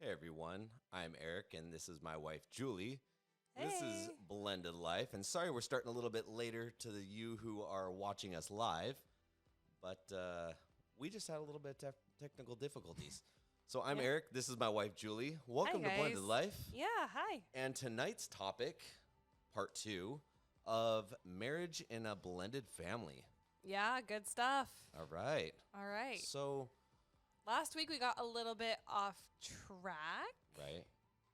Hey everyone, I'm Eric and this is my wife Julie. Hey. This is Blended Life, and sorry we're starting a little bit later to you who are watching us live, but we just had a little bit of technical difficulties. So I'm Yeah. Eric, this is my wife Julie. Welcome to Hi, Blended guys. Life. Yeah, hi. And tonight's topic, part 2 of marriage in a blended family. Yeah, good stuff. All right. All right. So, Last week we got a little bit off track right.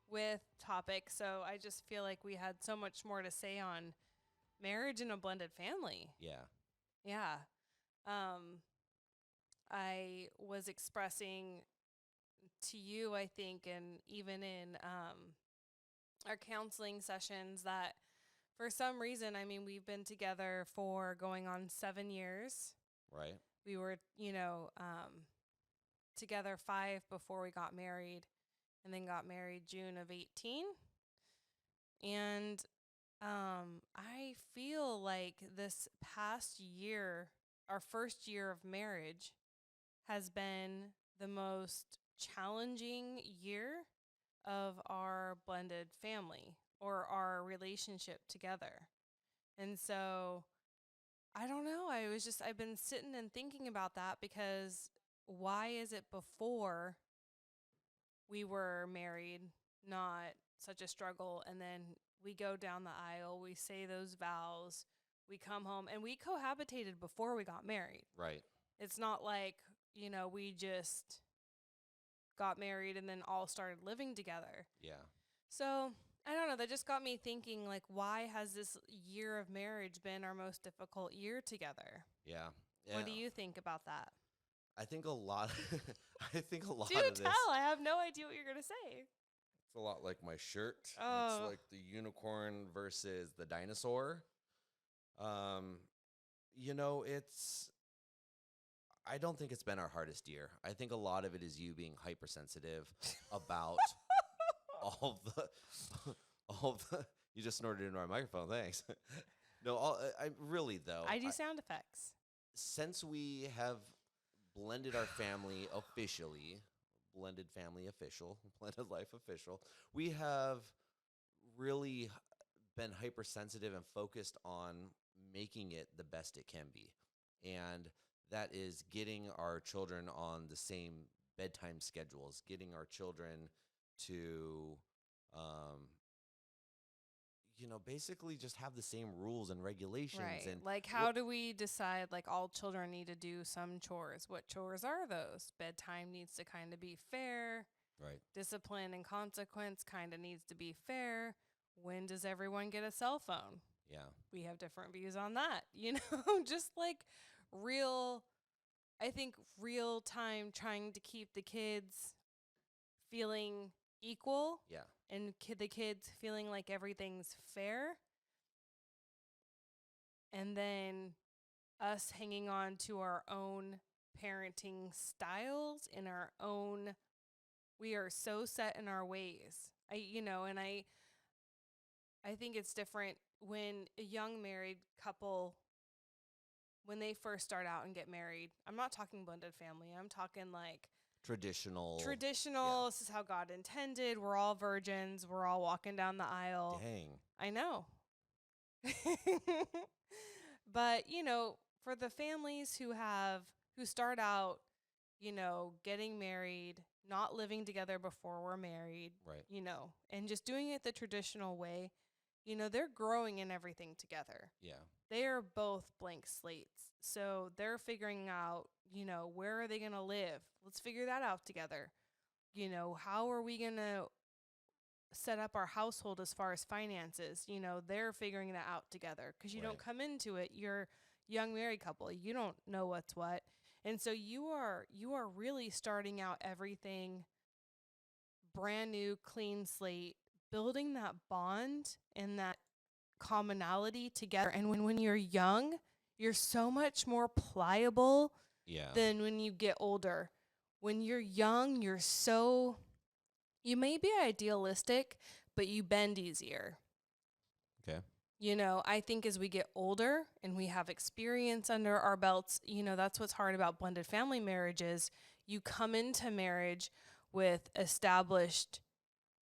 with topics, so I just feel like we had so much more to say on marriage in a blended family. Yeah. Yeah. I was expressing to you, I think, and even in our counseling sessions that for some reason, I mean, we've been together for going on 7 years. Right. We were, together 5 before we got married, and then got married June of 18. And I feel like this past year, our first year of marriage, has been the most challenging year of our blended family or our relationship together. And so I don't know. I've been sitting and thinking about that because why is it before we were married not such a struggle? And then we go down the aisle, we say those vows, we come home, and we cohabitated before we got married. Right. It's not like, we just got married and then all started living together. Yeah. So I don't know. That just got me thinking, like, why has this year of marriage been our most difficult year together? Yeah. What do you think about that? I think a lot. I think a lot Do of this. tell. I have no idea what you're gonna say. It's a lot like my shirt. Oh. It's like the unicorn versus the dinosaur. It's. I don't think it's been our hardest year. I think a lot of it is you being hypersensitive about all the. You just snorted into our microphone. Thanks. No, I really though. I do sound effects. Since we have blended our family officially, blended family official, blended life official, we have really been hypersensitive and focused on making it the best it can be. And that is getting our children on the same bedtime schedules, getting our children to, basically just have the same rules and regulations. Right. And Like, how do we decide, like, all children need to do some chores? What chores are those? Bedtime needs to kind of be fair. right. Discipline and consequence kind of needs to be fair. When does everyone get a cell phone? Yeah. We have different views on that, just like I think real time trying to keep the kids feeling equal. Yeah. And the kids feeling like everything's fair. And then us hanging on to our own parenting styles and we are so set in our ways. I think it's different when a young married couple, when they first start out and get married. I'm not talking blended family. I'm talking like Traditional. Yeah. This is how God intended. We're all virgins. We're all walking down the aisle. Dang. I know. But, for the families who start out, getting married, not living together before we're married, Right. And just doing it the traditional way, they're growing in everything together. Yeah. They are both blank slates. So they're figuring out, where are they going to live? Let's figure that out together. How are we going to set up our household as far as finances? They're figuring that out together because you Right. don't come into it. You're a young married couple. You don't know what's what. And so you are really starting out everything brand new, clean slate, building that bond and that commonality together. And when you're young, you're so much more pliable than when you get older. When you're young, you may be idealistic, but you bend easier. Okay. I think as we get older and we have experience under our belts, that's what's hard about blended family marriages. You come into marriage with established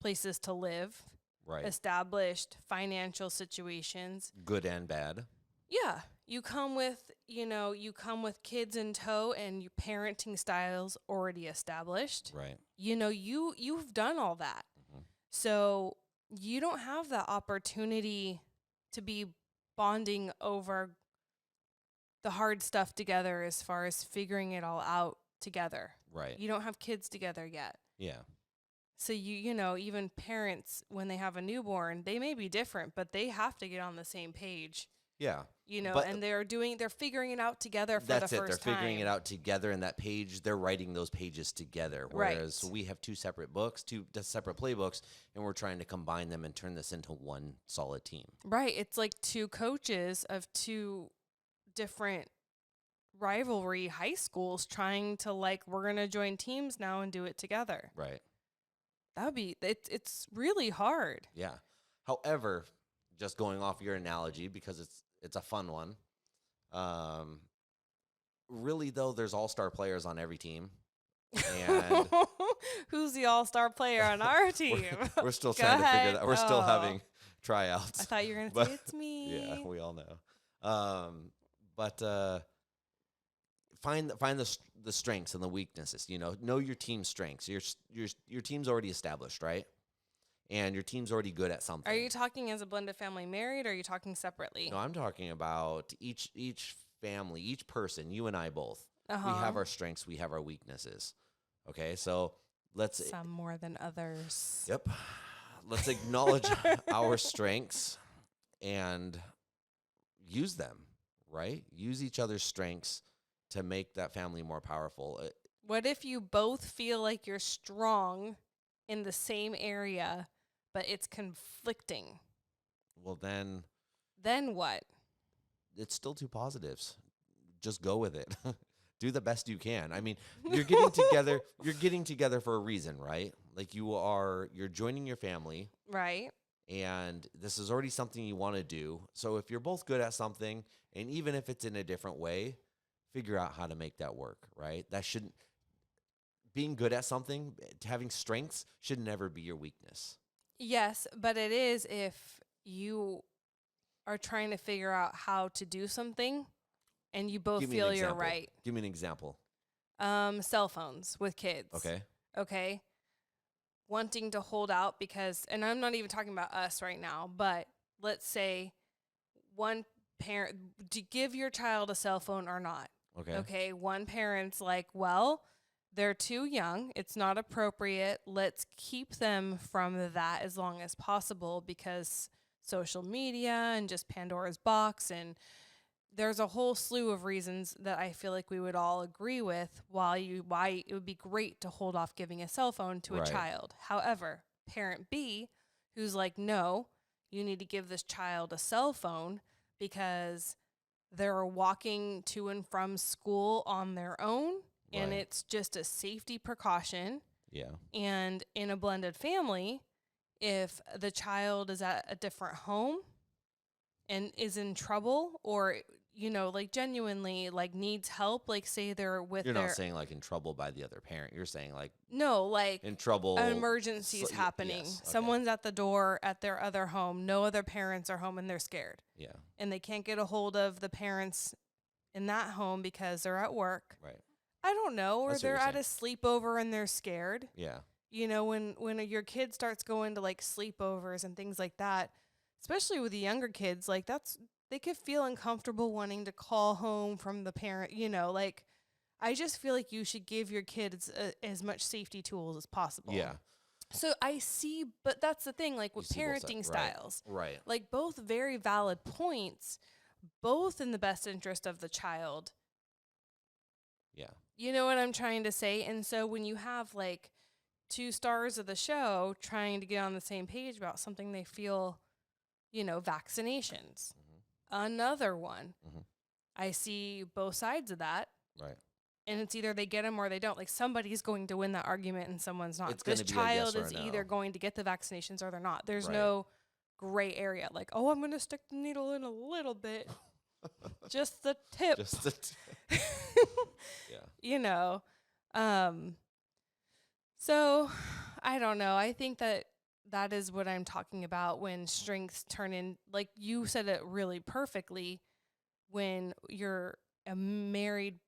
places to live, Right. established financial situations. Good and bad. Yeah. You come with, you come with kids in tow and your parenting styles already established. Right. You've done all that. Mm-hmm. So you don't have the opportunity to be bonding over the hard stuff together as far as figuring it all out together. Right. You don't have kids together yet. Yeah. So even parents, when they have a newborn, they may be different, but they have to get on the same page. Yeah. But and they're figuring it out together for the first time. They're figuring it out together, and that page, they're writing those pages together. Whereas we have two separate books, two separate playbooks, and we're trying to combine them and turn this into one solid team. Right. It's like two coaches of two different rivalry high schools trying to we're going to join teams now and do it together. Right. It's really hard. Yeah. However, just going off your analogy, because it's a fun one. Really though, there's all-star players on every team. And who's the all-star player on our team? we're still trying to figure that. We're still having tryouts. I thought you were going to say it's me. Yeah, we all know. But find the strengths and the weaknesses. Know your team's strengths. Your team's already established, right? And your team's already good at something. Are you talking as a blended family married, or are you talking separately? No, I'm talking about each family, each person, you and I both. We have our strengths, we have our weaknesses. Okay, so some more than others. Yep. Let's acknowledge our strengths and use them, right? Use each other's strengths to make that family more powerful. What if you both feel like you're strong in the same area, but it's conflicting? Well, then what? It's still two positives. Just go with it. Do the best you can. I mean, you're getting together. You're getting together for a reason, right? Like you're joining your family, right? And this is already something you want to do. So if you're both good at something, and even if it's in a different way, figure out how to make that work, right? Being good at something, having strengths should never be your weakness. Yes, but it is if you are trying to figure out how to do something and you both feel you're right. Give me an example. Cell phones with kids. Okay. Wanting to hold out because, and I'm not even talking about us right now, but let's say one parent, to give your child a cell phone or not. Okay. One parent's like, well, they're too young. It's not appropriate. Let's keep them from that as long as possible because social media and just Pandora's box. And there's a whole slew of reasons that I feel like we would all agree with why it would be great to hold off giving a cell phone to a child. However, parent B, who's like, no, you need to give this child a cell phone because they're walking to and from school on their own. And it's just a safety precaution. Yeah. And in a blended family, if the child is at a different home and is in trouble or, genuinely needs help, say they're with You're not saying in trouble by the other parent. You're saying no, in trouble. An emergency is happening. Yes, okay. Someone's at the door at their other home. No other parents are home and they're scared. Yeah. And they can't get a hold of the parents in that home because they're at work. Right. I don't know, or they're at a sleepover and they're scared. Yeah. When your kid starts going to sleepovers and things like that, especially with the younger kids, they could feel uncomfortable wanting to call home from the parent, I just feel like you should give your kids as much safety tools as possible. Yeah. So I see, but that's the thing, with parenting styles. Right. Both very valid points, both in the best interest of the child. Yeah. You know what I'm trying to say? And so when you have two stars of the show trying to get on the same page about something they feel, vaccinations, another one, I see both sides of that. Right. And it's either they get them or they don't. Somebody's going to win that argument and someone's not. It's this child yes is no. either going to get the vaccinations or they're not. There's no gray area. I'm going to stick the needle in a little bit. Just the tip. So, I don't know. I think that that is what I'm talking about when strengths turn in, like you said it really perfectly, when you're a married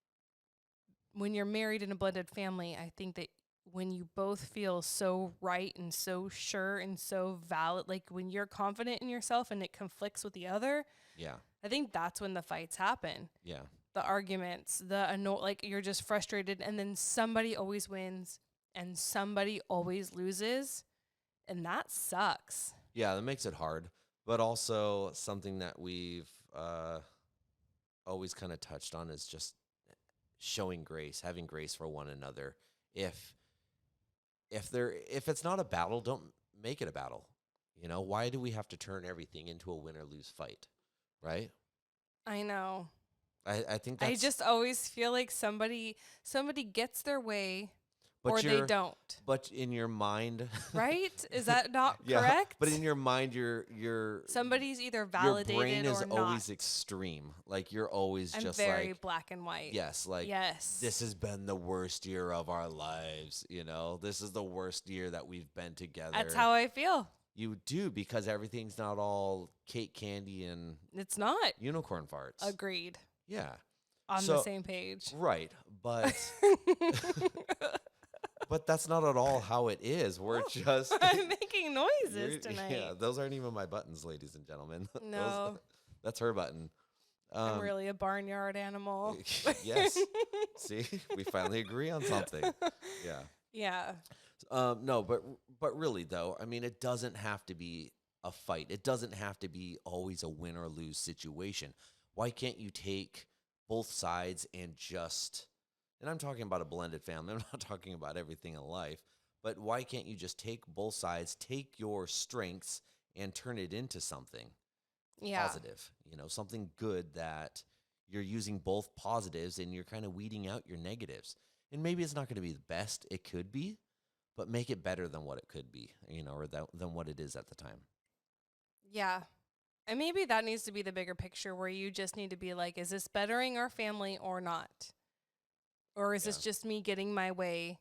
when you're married in a blended family. I think that when you both feel so right and so sure and so valid, like when you're confident in yourself and it conflicts with the other, Yeah. I think that's when the fights happen. Yeah. The arguments, like you're just frustrated, and then somebody always wins and somebody always loses, and that sucks. Yeah, that makes it hard, but also something that we've always kind of touched on is just showing grace, having grace for one another. If if it's not a battle, don't make it a battle. You know, why do we have to turn everything into a win or lose fight? Right? I know. I think I that's just always feel like somebody gets their way or but they don't. but in your mind Right? Is that not yeah, correct? but in your mind you're Somebody's either your validated brain is or always not. extreme. Like you're always I'm just very like black and white. yes, like Yes. this has been the worst year of our lives, you know. This is the worst year that we've been together. That's how I feel. You do, because everything's not all cake candy and It's not. unicorn farts. Agreed. Yeah. On So- the same page. Right. But but that's not at all how it is. We're just I'm making noises You're- tonight. Yeah, those aren't even my buttons, ladies and gentlemen. No. That's her button. I'm really a barnyard animal. Yes. See, we finally agree on something. Yeah. Yeah. No, but really though, I mean, it doesn't have to be a fight. It doesn't have to be always a win or lose situation. Why can't you take both sides and just, and I'm talking about a blended family. I'm not talking about everything in life, but why can't you just take both sides, take your strengths and turn it into something positive, you know, something good that you're using both positives and you're kind of weeding out your negatives. And maybe it's not going to be the best it could be, but make it better than what it could be, you know, or than what it is at the time. Yeah. And maybe that needs to be the bigger picture where you just need to be like, is this bettering our family or not? Or is this Yeah. just me getting my way?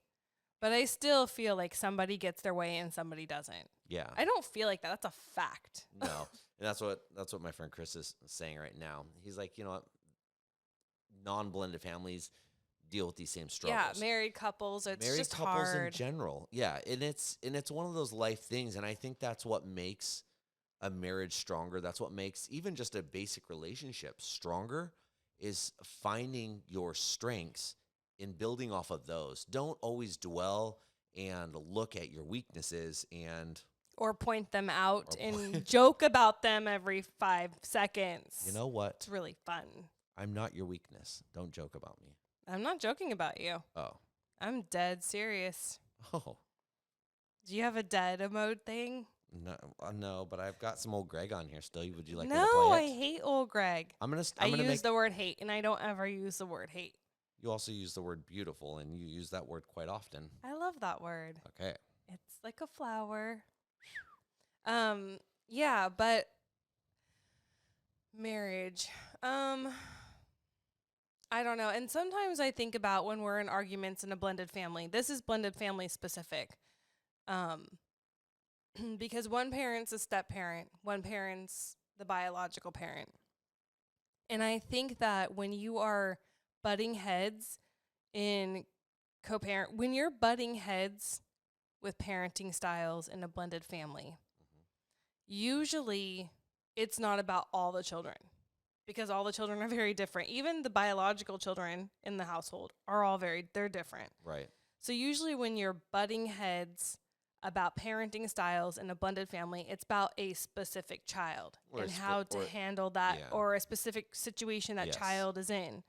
But I still feel like somebody gets their way and somebody doesn't. Yeah. I don't feel like that. That's a fact. No. And that's what my friend Chris is saying right now. He's like, you know what? Non-blended families deal with these same struggles. Yeah, married couples, it's Married just couples hard. in general. Yeah, and it's one of those life things, and I think that's what makes a marriage stronger. That's what makes even just a basic relationship stronger, is finding your strengths and building off of those. Don't always dwell and look at your weaknesses and Or point them out Or and joke about them every 5 seconds. you know what? It's really fun. I'm not your weakness. Don't joke about me. I'm not joking about you. Oh. I'm dead serious. Oh. Do you have a dead mode thing? No, but I've got some old Greg on here still. Would you like me No, to play I it? hate old Greg. I'm gonna I make. use the word hate, and I don't ever use the word hate. You also use the word beautiful, and you use that word quite often. I love that word. Okay. It's like a flower. Yeah, but marriage. I don't know. And sometimes I think about when we're in arguments in a blended family. This is blended family specific. Because one parent's a step parent, one parent's the biological parent. And I think that when you are butting heads in when you're butting heads with parenting styles in a blended family, usually it's not about all the children, because all the children are very different. Even the biological children in the household are all they're different. Right. So usually when you're butting heads about parenting styles in a blended family, it's about a specific child Or a and spe- how to or- handle that, yeah. or a specific situation that Yes. child is in.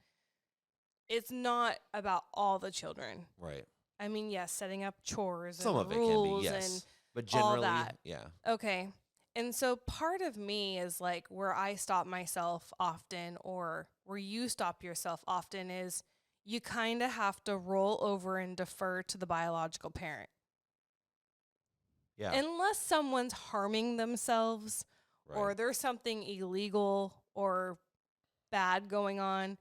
It's not about all the children. Right. I mean, yes, setting up chores Some and of it can rules be, yes. But all generally, that. yeah. Okay. And so part of me is like where I stop myself often, or where you stop yourself often, is you kind of have to roll over and defer to the biological parent. Yeah. Unless someone's harming themselves or Right. there's something illegal or bad going on,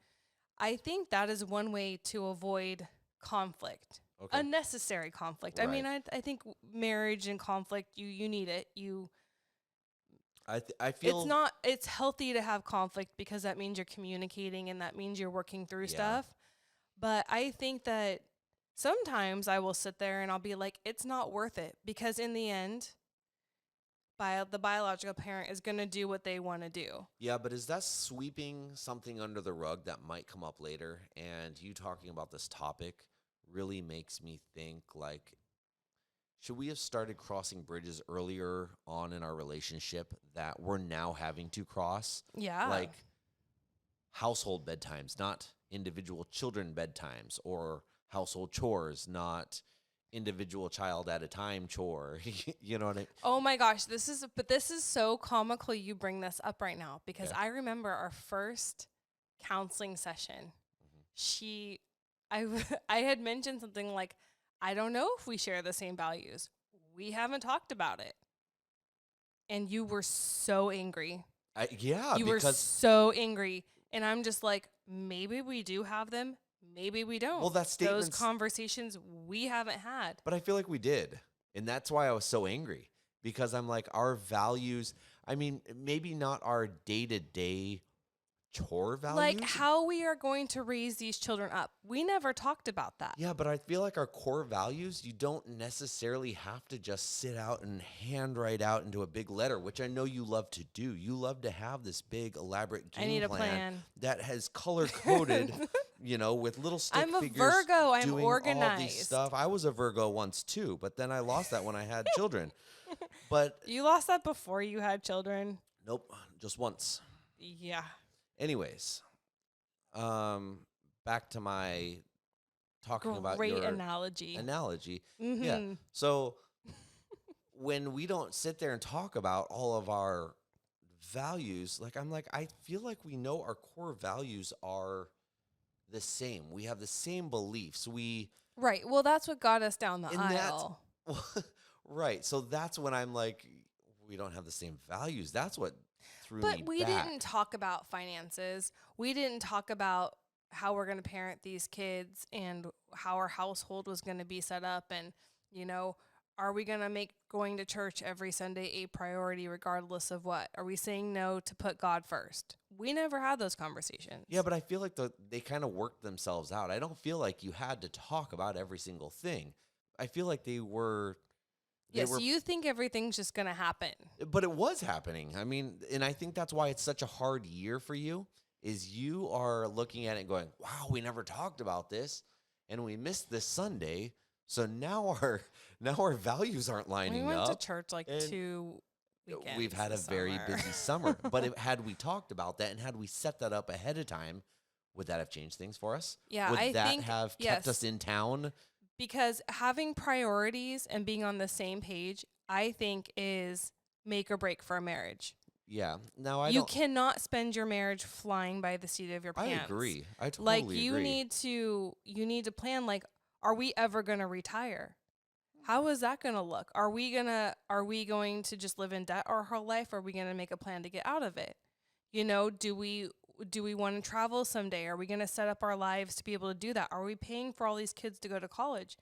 I think that is one way to avoid conflict. Okay. unnecessary conflict. I mean, Right. I think marriage and conflict, you need it. I It's feel not, it's healthy to have conflict because that means you're communicating and that means you're working through yeah. stuff. But I think that sometimes I will sit there and I'll be like, it's not worth it because in the end, the biological parent is going to do what they want to do. Yeah, but is that sweeping something under the rug that might come up later? And you talking about this topic really makes me think like, should we have started crossing bridges earlier on in our relationship that we're now having to cross? Yeah. Like household bedtimes, not individual children bedtimes, or household chores, not individual child at a time chore. You know what I mean? Oh my gosh, this is so comical you bring this up right now because Okay. I remember our first counseling session. She I I had mentioned something like, I don't know if we share the same values. We haven't talked about it. And you were so angry. Yeah, You were because so angry. And I'm just like, maybe we do have them, maybe we don't. well, that Those statement's conversations we haven't had. but I feel like we did. And that's why I was so angry because I'm like, our values, I mean, maybe not our day to day chore Like values. how we are going to raise these children up. We never talked about that. Yeah, but I feel like our core values, you don't necessarily have to just sit out and handwrite out into a big letter, which I know you love to do. You love to have this big, elaborate I need game a plan plan. that has color coded, with little stick I'm a figures Virgo. I'm doing all these organized. stuff. I was a Virgo once too, but then I lost that when I had children. But You lost that before you had children. nope, just once. Yeah. Anyways, back to my talking about Great your analogy. analogy. Yeah. Mm-hmm. So when we don't sit there and talk about all of our values, like I'm like, I feel like we know our core values are the same. We have the same beliefs. Right. Well, that's what got us down the And aisle. right. So that's when I'm like, we don't have the same values. That's what threw me But we back. didn't talk about finances. We didn't talk about how we're going to parent these kids and how our household was going to be set up. And, are we going to make going to church every Sunday a priority regardless of what? Are we saying no to put God first? We never had those conversations. Yeah, but I feel like they kind of worked themselves out. I don't feel like you had to talk about every single thing. I feel like they were. Yes, you think everything's just going to happen. But it was happening. I mean, and I think that's why it's such a hard year for you, is you are looking at it and going, wow, we never talked about this, and we missed this Sunday. So now our values aren't lining We went up. to church like and 2 weekends. We've had a this very summer. busy summer. But had we talked about that and had we set that up ahead of time, would that have changed things for us? Yeah, Would I that think, have yes. kept us in town? Because having priorities and being on the same page, I think, is make or break for a marriage. Yeah. Now You cannot spend your marriage flying by the seat of your I pants. agree. I totally Like agree. you need to plan, like, are we ever going to retire? How is that going to look? Are we going to just live in debt our whole life? Or are we going to make a plan to get out of it? Do we want to travel someday? Are we going to set up our lives to be able to do that? Are we paying for all these kids to go to college?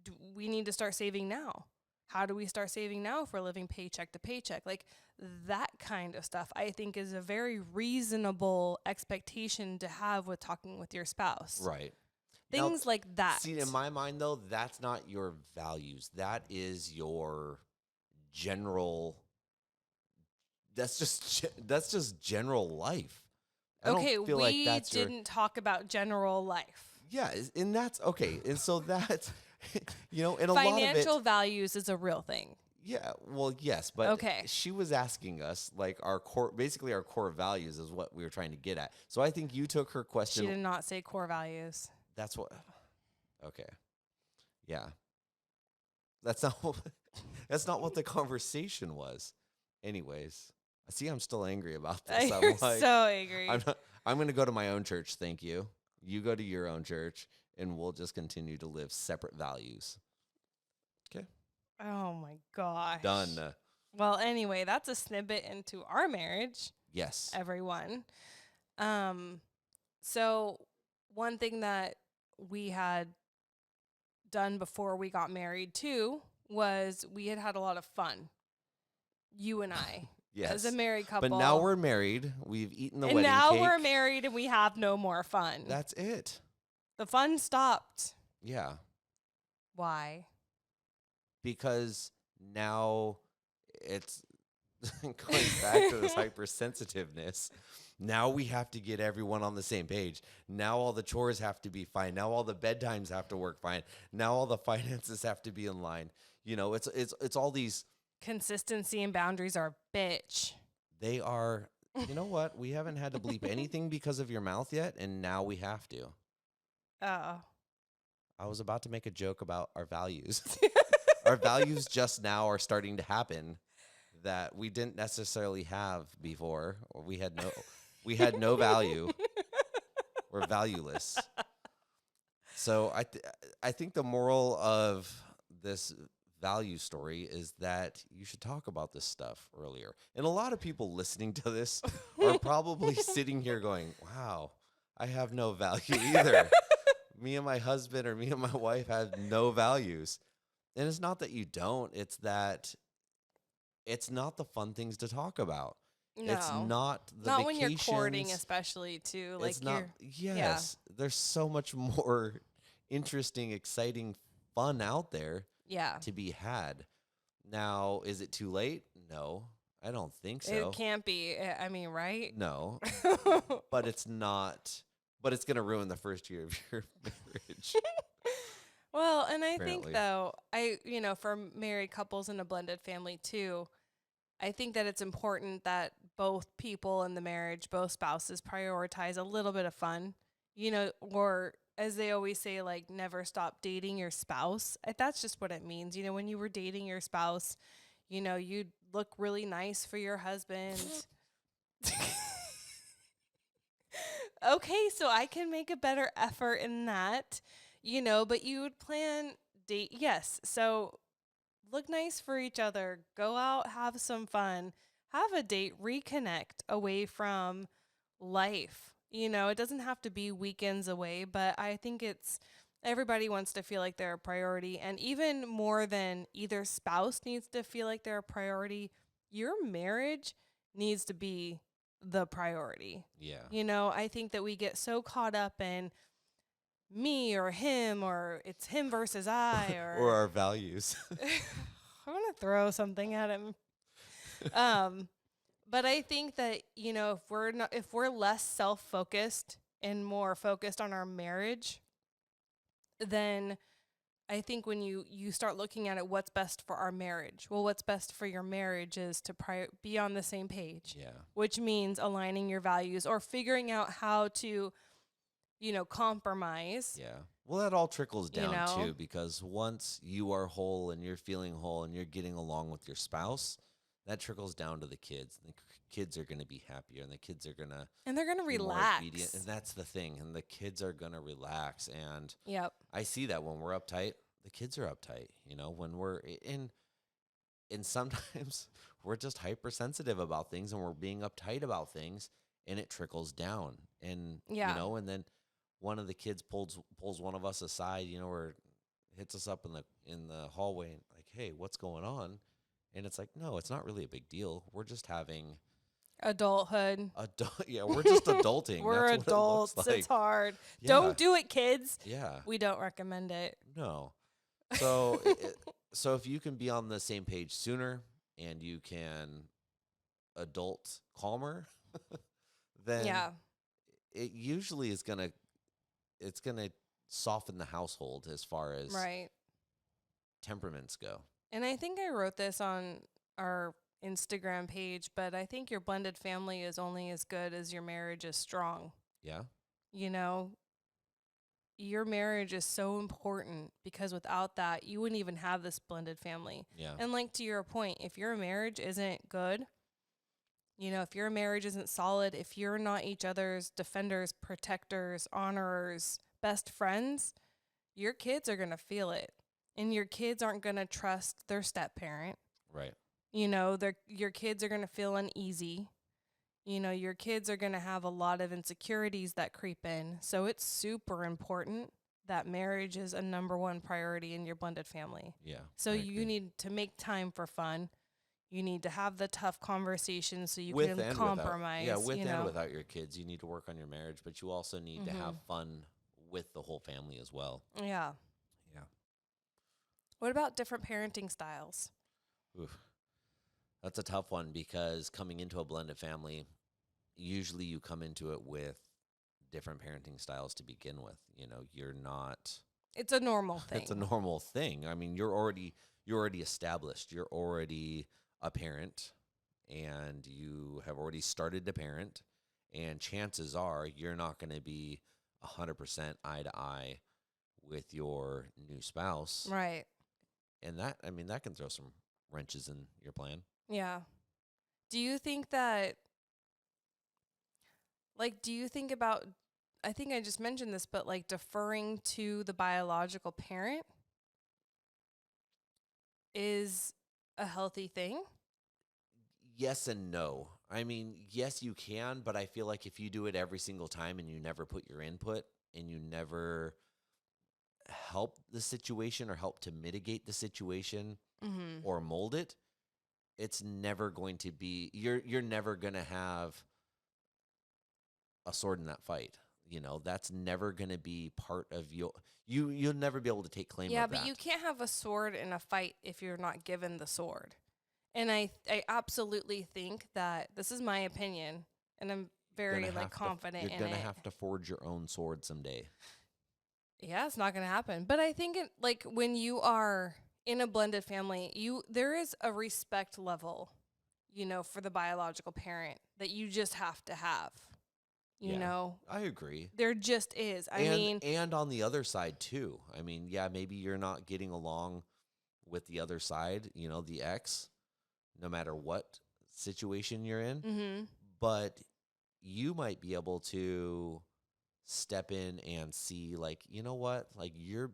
Do we need to start saving now? How do we start saving now if we're living paycheck to paycheck? Like that kind of stuff, I think, is a very reasonable expectation to have with talking with your spouse. Right. Things like that. See, in my mind, though, that's not your values. That is your general. That's just general life. I Okay, don't feel we like that's didn't talk about general life. Yeah, and that's okay. And so that's and a lot of it. Financial values is a real thing. Yeah, well, yes, but Okay. she was asking us like our core values is what we were trying to get at. So I think you took her question. She did not say core values. That's what. Okay. Yeah. That's not what the conversation was. Anyways, I see I'm still angry about this. You're I'm like, so angry. I'm going to go to my own church. Thank you. You go to your own church, and we'll just continue to live separate values. Okay. Oh my gosh. Done. Well, anyway, that's a snippet into our marriage, Yes. everyone. So one thing that we had done before we got married too was we had a lot of fun. You and I, as a Yes. married couple. But now we're married. We've eaten the and wedding now cake. we're married and we have no more fun. That's it. The fun stopped. Yeah. Why? Because now it's going back to this hypersensitiveness. Now we have to get everyone on the same page. Now all the chores have to be fine. Now all the bedtimes have to work fine. Now all the finances have to be in line. You know, it's all these. Consistency and boundaries are a bitch. They are. You know what? We haven't had to bleep anything because of your mouth yet, and now we have to. Oh. I was about to make a joke about our values. Our values just now are starting to happen that we didn't necessarily have before, or we had no value. We're valueless. So I think the moral of this value story is that you should talk about this stuff earlier. And a lot of people listening to this are probably sitting here going, wow, I have no value either. Me and my husband or me and my wife have no values. And it's not that you don't, it's that it's not the fun things to talk about. No. It's not the Not when you're courting, vacations. especially, too. It's not. Yes, there's so much more interesting, exciting fun out there Yeah. to be had. Now, is it too late? No, I don't think so. It can't be. I mean, right? No, but it's not. But it's going to ruin the first year of your marriage. Well, and I Apparently. think, though, for married couples and a blended family, too, I think that it's important that both people in the marriage, both spouses, prioritize a little bit of fun, or as they always say, like, never stop dating your spouse. That's just what it means. When you were dating your spouse, you'd look really nice for your husband. Okay, so I can make a better effort in that, but you would plan date. Yes. So look nice for each other, go out, have some fun, have a date, reconnect away from life. It doesn't have to be weekends away, but I think everybody wants to feel like they're a priority. And even more than either spouse needs to feel like they're a priority, your marriage needs to be the priority. Yeah. I think that we get so caught up in me or him, or it's him versus I, or our values. I'm gonna throw something at him. But I think that if we're less self-focused and more focused on our marriage, then I think when you start looking at it, what's best for our marriage? Well, what's best for your marriage is to be on the same page. Yeah. Which means aligning your values or figuring out how to, compromise. Yeah. Well, that all trickles down You know? too, because once you are whole and you're feeling whole and you're getting along with your spouse, that trickles down to the kids. The kids are going to be happier, and the kids are going to And they're going to be more relax. obedient. And that's the thing. And the kids are going to relax. And Yep. I see that when we're uptight, the kids are uptight. When we're in, and sometimes we're just hypersensitive about things, and we're being uptight about things, and it trickles down. And Yeah. and then one of the kids pulls one of us aside, or hits us up in the hallway, and like, hey, what's going on? And it's like, no, it's not really a big deal. We're just having Adulthood. yeah, we're just adulting. We're That's adults. What it looks like. It's hard. Yeah. Don't do it, kids. Yeah. We don't recommend it. No. So so if you can be on the same page sooner and you can adult calmer, then Yeah. it usually is gonna soften the household as far as Right. temperaments go. And I think I wrote this on our Instagram page, but I think your blended family is only as good as your marriage is strong. Yeah. Your marriage is so important because without that, you wouldn't even have this blended family. Yeah. And like to your point, if your marriage isn't good, if your marriage isn't solid, if you're not each other's defenders, protectors, honorers, best friends, your kids are going to feel it. And your kids aren't going to trust their step parent. Right. Your kids are going to feel uneasy. Your kids are going to have a lot of insecurities that creep in. So it's super important that marriage is a number one priority in your blended family. Yeah. So I you agree. need to make time for fun. You need to have the tough conversations so you With can and without. Yeah, compromise, with you and know. without your kids, you need to work on your marriage, but you also need to have fun with the whole family as well. Yeah. Yeah. What about different parenting styles? Oof. That's a tough one because coming into a blended family, usually you come into it with different parenting styles to begin with. You know, you're not It's a normal thing. it's a normal thing. I mean, you're already established. You're already a parent and you have already started to parent, and chances are you're not going to be 100% eye to eye with your new spouse. Right. And that, I mean, that can throw some wrenches in your plan. Yeah. Do you think that, like, do you think about, I think I just mentioned this, but like deferring to the biological parent is a healthy thing? Yes and no. I mean, yes, you can, but I feel like if you do it every single time and you never put your input and you never help the situation or help to mitigate the situation Mm-hmm. or mold it, it's never going to be you're never going to have a sword in that fight. You know, that's never going to be part of you'll never be able to take claim Yeah, of but that. you can't have a sword in a fight if you're not given the sword. And I absolutely think that this is my opinion, and I'm very Gonna like have to confident you're in going to it. have to forge your own sword someday. Yeah, it's not going to happen. But I think it, like when you are in a blended family, there is a respect level, you know, for the biological parent that you just have to have. You Yeah. know, I agree. there just is. I and mean, and on the other side too. I mean, yeah, maybe you're not getting along with the other side, you know, the ex, no matter what situation you're in, mm-hmm. but you might be able to step in and see, like, you know what, like your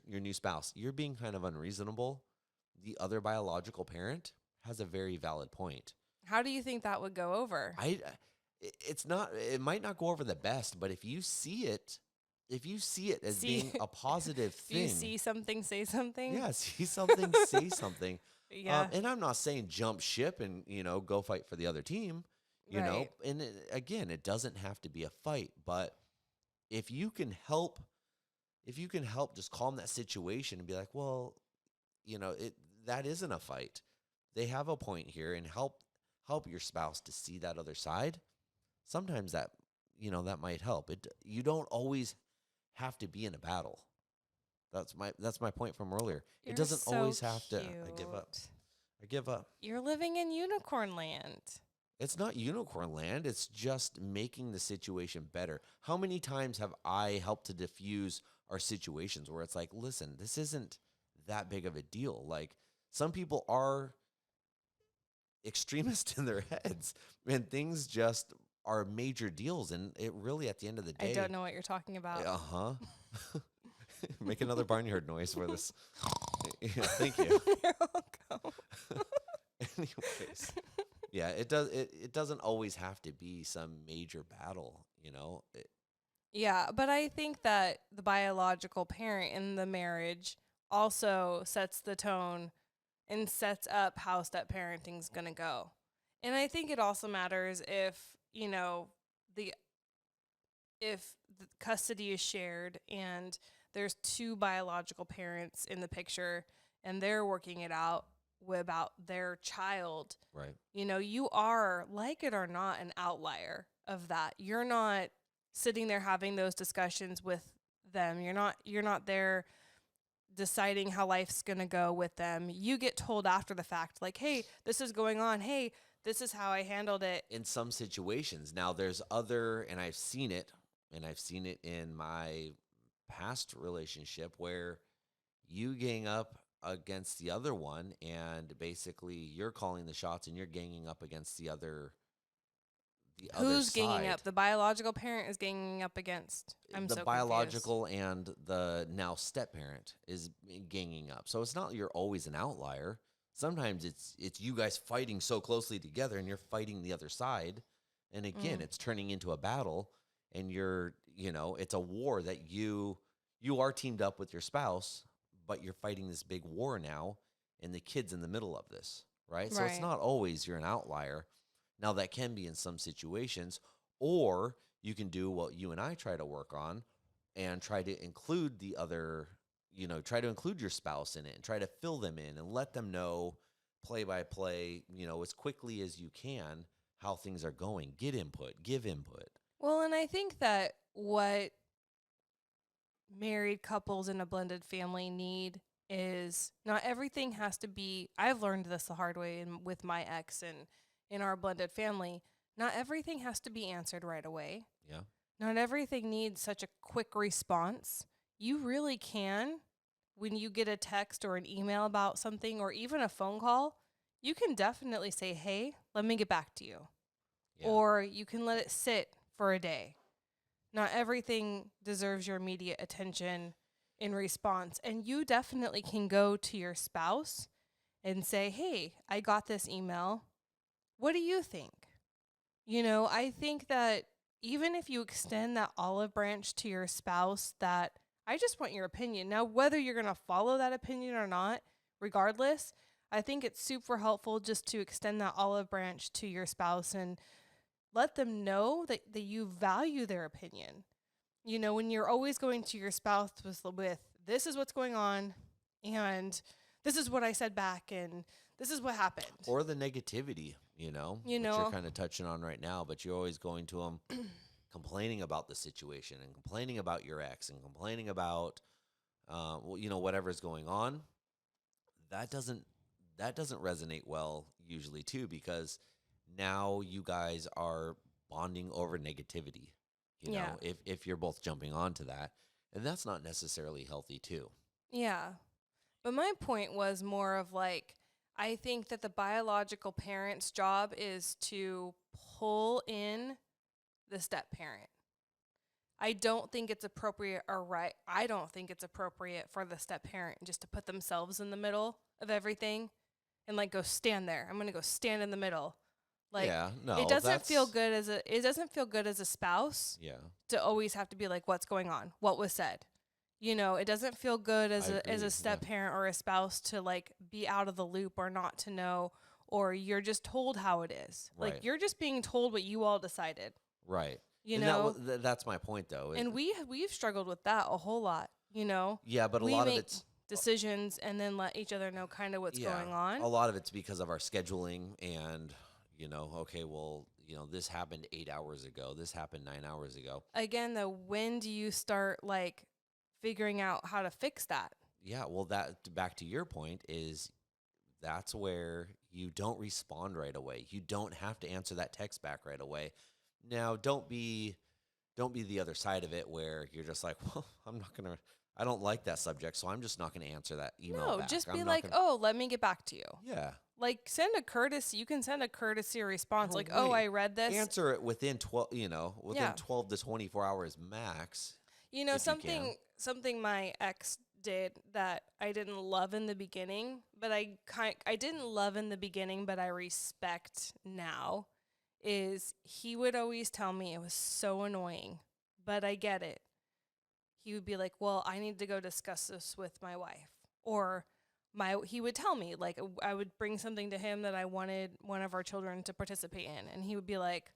new spouse, you're being kind of unreasonable. The other biological parent has a very valid point. How do you think that would go over? It's not, it might not go over the best, but if you see it as See, being a positive if you thing, see something, say something. yeah, see something, say something. Yeah, And I'm not saying jump ship and, go fight for the other team, right. and again, it doesn't have to be a fight, but if you can help, just calm that situation and be like, well, that isn't a fight. They have a point here, and help your spouse to see that other side. Sometimes that might help. You don't always have to be in a battle. That's my point from earlier. It You're doesn't so always have to. I give up. cute. I give up. You're living in unicorn land. It's not unicorn land. It's just making the situation better. How many times have I helped to diffuse our situations where it's like, listen, this isn't that big of a deal. Like, some people are extremist in their heads, and things just are major deals. And it really, at the end of the I day, don't know what you're talking about. uh-huh. Make another barnyard noise for this. Yeah, thank you. You're welcome. Anyways, yeah, it doesn't always have to be some major battle, Yeah, but I think that the biological parent in the marriage also sets the tone and sets up how step parenting's going to go. And I think it also matters if, the if the custody is shared and there's two biological parents in the picture and they're working it out about their child. Right. You are, like it or not, an outlier of that. You're not sitting there having those discussions with them. You're not there deciding how life's going to go with them. You get told after the fact, like, hey, this is going on. Hey, this is how I handled it. In some situations. Now there's other, and I've seen it in my past relationship where you gang up against the other one, and basically you're calling the shots and you're ganging up against the other Who's side. ganging up? The biological parent is ganging up against. I'm The so biological and the now step parent is ganging up. So it's not you're always an outlier. Sometimes it's you guys fighting so closely together, and you're fighting the other side. And again, it's turning into a battle, and it's a war that you you are teamed up with your spouse, but you're fighting this big war now, and the kid's in the middle of this, right? So it's Right. not always you're an outlier. Now, that can be in some situations, or you can do what you and I try to work on and try to include the other, try to include your spouse in it and try to fill them in and let them know play by play, as quickly as you can how things are going. Get input, give input. Well, and I think that what married couples in a blended family need is not everything has to be. I've learned this the hard way with my ex and in our blended family. Not everything has to be answered right away. Yeah. Not everything needs such a quick response. You really can, when you get a text or an email about something or even a phone call, you can definitely say, hey, let me get back to you. Yeah. Or you can let it sit for a day. Not everything deserves your immediate attention in response. And you definitely can go to your spouse and say, hey, I got this email. What do you think? I think that even if you extend that olive branch to your spouse, that I just want your opinion. Now, whether you're going to follow that opinion or not, regardless, I think it's super helpful just to extend that olive branch to your spouse and let them know that you value their opinion. When you're always going to your spouse with this is what's going on and this is what I said back and this is what happened. Or the negativity, which you're kind of touching on right now, but you're always going to them complaining about the situation and complaining about your ex and complaining about, whatever's going on. That doesn't resonate well usually too, because now you guys are bonding over negativity, if you're both jumping onto that, and that's not necessarily healthy too. Yeah. But my point was more of like, I think that the biological parent's job is to pull in the step parent. I don't think it's appropriate I don't think it's appropriate for the step parent just to put themselves in the middle of everything and like go stand there. I'm going to go stand in the middle. Like, yeah, no, it doesn't feel good as a spouse yeah to always have to be like, what's going on? What was said? It doesn't feel good as a step parent or a spouse to like be out of the loop or not to know, or you're just told how it is. Right. Like, you're just being told what you all decided. Right. And that's my point though. And we've struggled with that a whole lot, Yeah, but a lot of it's decisions and then let each other know kind of what's going on. A lot of it's because of our scheduling and, okay, well, this happened 8 hours ago. This happened 9 hours ago. Again, though, when do you start like figuring out how to fix that? Yeah, well, that back to your point is that's where you don't respond right away. You don't have to answer that text back right away. Now, don't be the other side of it where you're just like, well, I don't like that subject, so I'm just not going to answer that email back. Just be like, oh, let me get back to you. Yeah. Like, send a courtesy. You can send a courtesy response like, oh, I read this. Answer it within 12 to 24 hours max. Something my ex did that I didn't love in the beginning, but I didn't love in the beginning, but I respect now, is he would always tell me, it was so annoying, but I get it. He would be like, well, I need to go discuss this with my wife. Or he would tell me, like, I would bring something to him that I wanted one of our children to participate in. And he would be like,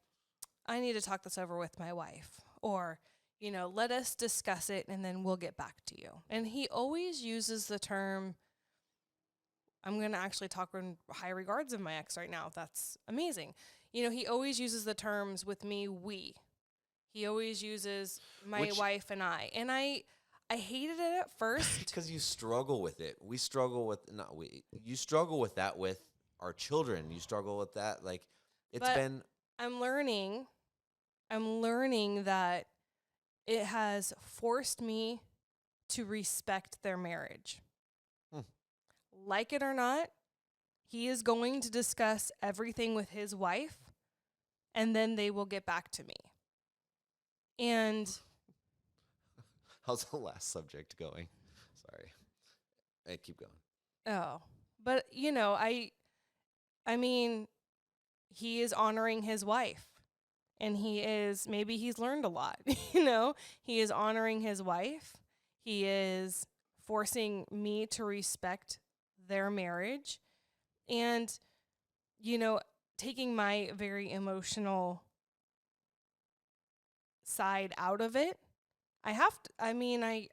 I need to talk this over with my wife. Or, let us discuss it and then we'll get back to you. And he always uses the term, I'm going to actually talk in high regards of my ex right now. That's amazing. He always uses the terms with me, we. He always uses my wife and I. And I hated it at first. Because you struggle with it. You struggle with that with our children. You struggle with that. Like, I'm learning that it has forced me to respect their marriage. Like it or not, he is going to discuss everything with his wife, and then they will get back to me. And how's the last subject going? Sorry. Hey, keep going. Oh, but I mean, he is honoring his wife, and maybe he's learned a lot, he is honoring his wife, He is forcing me to respect their marriage and, you know, taking my very emotional side out of it. I have to, I mean, I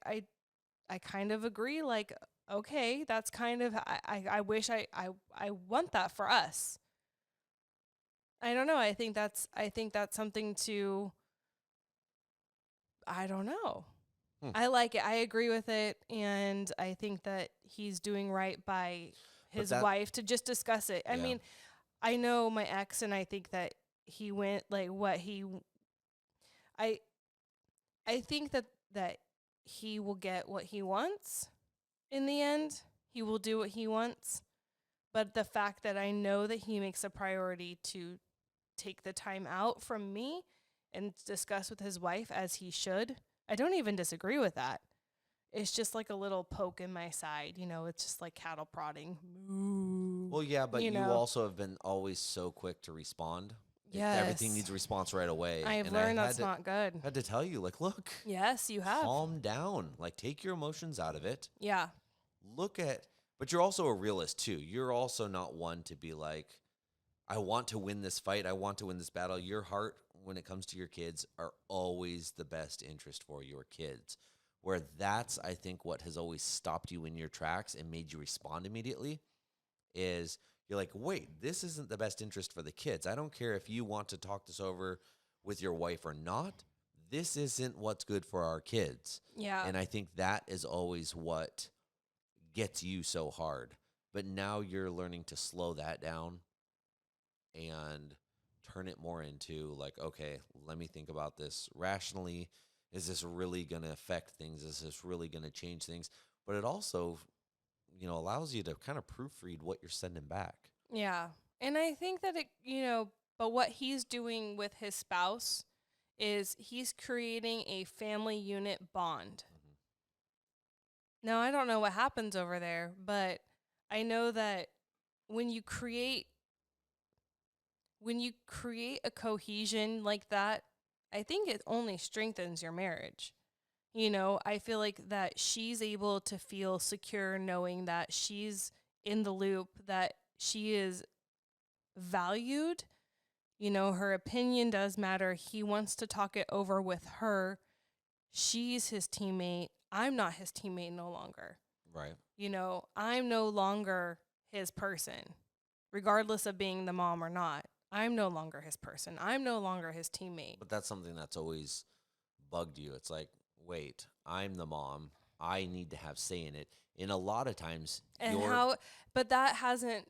kind of agree. Like, okay, that's kind of, I wish I want that for us. I don't know. I think that's something to, I don't know. Hmm. I like it. I agree with it. And I think that he's doing right by his wife to just discuss it. I mean, I know my ex, and I think that he went like what he, I, I think that he will get what he wants in the end. He will do what he wants. But the fact that I know that he makes a priority to take the time out from me and discuss with his wife as he should, I don't even disagree with that. It's just like a little poke in my side, it's just like cattle prodding. Moo. Well, yeah, but you know? also have been always so quick to respond. Yes. Everything needs a response right away. I've learned that's not good. I had to tell you, like, look. Yes, you have. Calm down. Like, take your emotions out of it. Yeah. But you're also a realist, too. You're also not one to be like, I want to win this fight. I want to win this battle. Your heart, when it comes to your kids, are always the best interest for your kids. Where that's, I think, what has always stopped you in your tracks and made you respond immediately is you're like, wait, this isn't the best interest for the kids. I don't care if you want to talk this over with your wife or not. This isn't what's good for our kids. Yeah. And I think that is always what gets you so hard. But now you're learning to slow that down and turn it more into like, okay, let me think about this rationally. Is this really going to affect things? Is this really going to change things? But it also, allows you to kind of proofread what you're sending back. Yeah. And I think that but what he's doing with his spouse is he's creating a family unit bond. Mm-hmm. Now, I don't know what happens over there, but I know that when you create a cohesion like that, I think it only strengthens your marriage. I feel like that she's able to feel secure knowing that she's in the loop, that she is valued. Her opinion does matter. He wants to talk it over with her. She's his teammate. I'm not his teammate no longer. Right. I'm no longer his person, regardless of being the mom or not. I'm no longer his person. I'm no longer his teammate. But that's something that's always bugged you. It's like, wait, I'm the mom. I need to have say in it. And a lot of times, but that hasn't.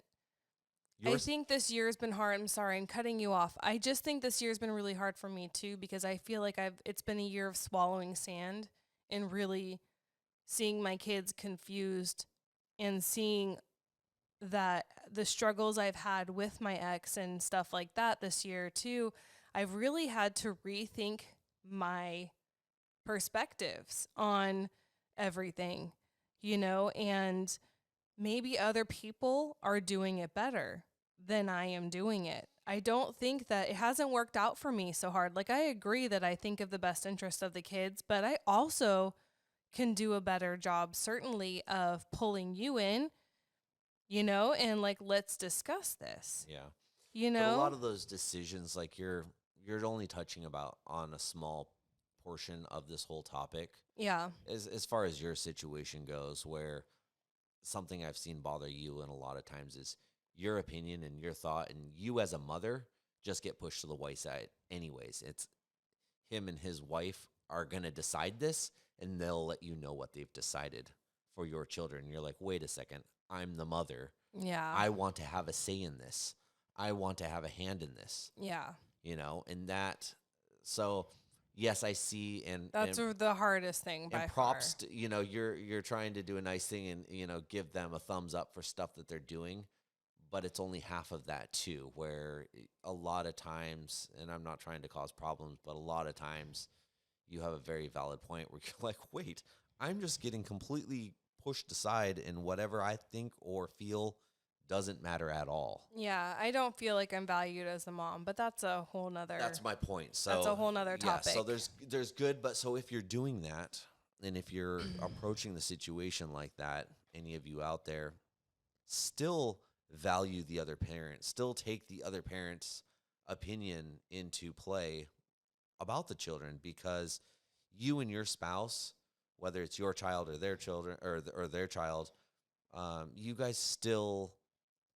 I think this year has been hard. I'm sorry, I'm cutting you off. I just think this year has been really hard for me too, because I feel like it's been a year of swallowing sand and really seeing my kids confused and seeing that the struggles I've had with my ex and stuff like that this year too, I've really had to rethink my perspectives on everything, and maybe other people are doing it better than I am doing it. I don't think that it hasn't worked out for me so hard. Like, I agree that I think of the best interest of the kids, but I also can do a better job, certainly, of pulling you in, and like, let's discuss this. Yeah. But a lot of those decisions, like you're only touching about on a small portion of this whole topic. Yeah. As far as your situation goes, where something I've seen bother you and a lot of times is your opinion and your thought, and you as a mother just get pushed to the white side anyways. It's him and his wife are going to decide this, and they'll let you know what they've decided for your children. You're like, wait a second, I'm the mother. Yeah. I want to have a say in this. I want to have a hand in this. Yeah. And that, so yes, I see. And that's the hardest thing by far. And props to, you're trying to do a nice thing and, give them a thumbs up for stuff that they're doing, but it's only half of that too, where a lot of times, and I'm not trying to cause problems, but a lot of times you have a very valid point where you're like, wait, I'm just getting completely pushed aside, and whatever I think or feel doesn't matter at all. Yeah, I don't feel like I'm valued as a mom, but that's a whole nother. That's my point. So that's a whole nother topic. Yeah, so there's good, but so if you're doing that And if you're approaching the situation like that, any of you out there, still value the other parent, still take the other parent's opinion into play about the children, because you and your spouse, whether it's your child or their children or their child, you guys still